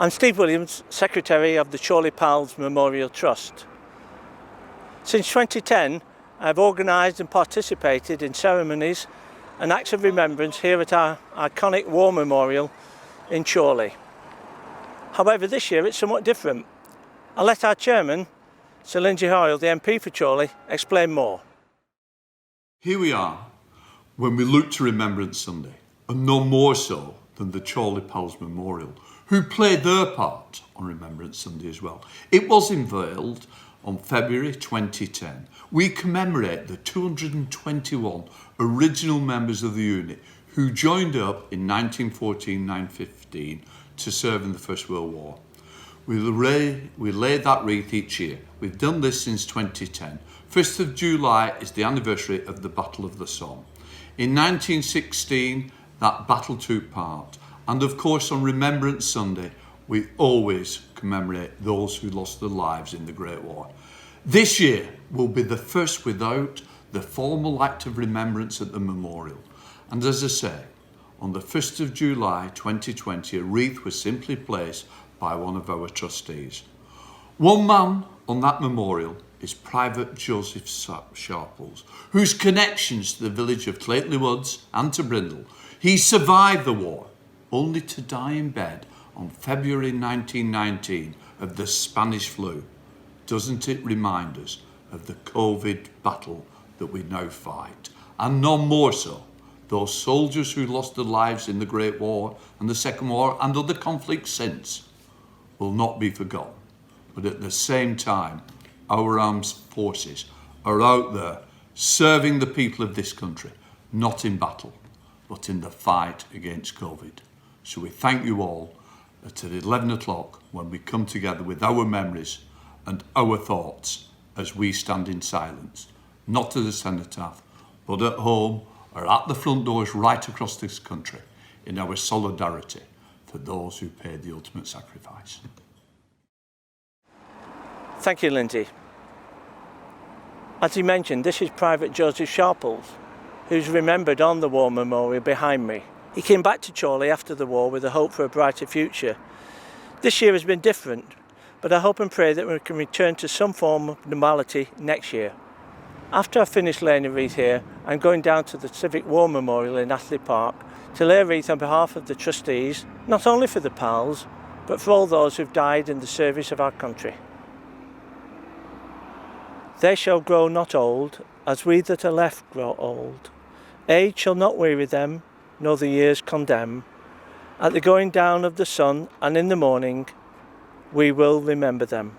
I'm Steve Williams, Secretary of the Chorley Pals Memorial Trust. Since 2010, I've organised and participated in ceremonies and acts of remembrance here at our iconic war memorial in Chorley. However, this year it's somewhat different. I'll let our chairman, Sir Lindsay Hoyle, the MP for Chorley, explain more. Here we are when we look to Remembrance Sunday, and no more so than the Chorley Pals Memorial, who played their part on Remembrance Sunday as well. It was unveiled on February 2010. We commemorate the 221 original members of the unit who joined up in 1914-1915 to serve in the First World War. We lay that wreath each year. We've done this since 2010. 1st of July is the anniversary of the Battle of the Somme. In 1916, that battle took part. And of course, on Remembrance Sunday, we always commemorate those who lost their lives in the Great War. This year will be the first without the formal act of remembrance at the memorial. And as I say, on the 1st of July 2020, a wreath was simply placed by one of our trustees. One man on that memorial is Private Joseph Sharples, whose connections to the village of Clayton Woods and to Brindle. He survived the war, only to die in bed on February 1919 of the Spanish flu. Doesn't it remind us of the COVID battle that we now fight? And no more so, those soldiers who lost their lives in the Great War and the Second War and other conflicts since will not be forgotten. But at the same time, our armed forces are out there serving the people of this country, not in battle, but in the fight against COVID. So we thank you all at 11 o'clock when we come together with our memories and our thoughts as we stand in silence, not to the cenotaph, but at home or at the front doors right across this country in our solidarity for those who paid the ultimate sacrifice. Thank you, Lindsay. As he mentioned, this is Private Joseph Sharples, who's remembered on the war memorial behind me. He came back to Chorley after the war with a hope for a brighter future. This year has been different, but I hope and pray that we can return to some form of normality next year. After I finish laying a wreath here, I'm going down to the Civic War Memorial in Athley Park to lay a wreath on behalf of the trustees, not only for the Pals, but for all those who've died in the service of our country. They shall grow not old, as we that are left grow old. Age shall not weary them, nor the years condemn. At the going down of the sun and in the morning, we will remember them.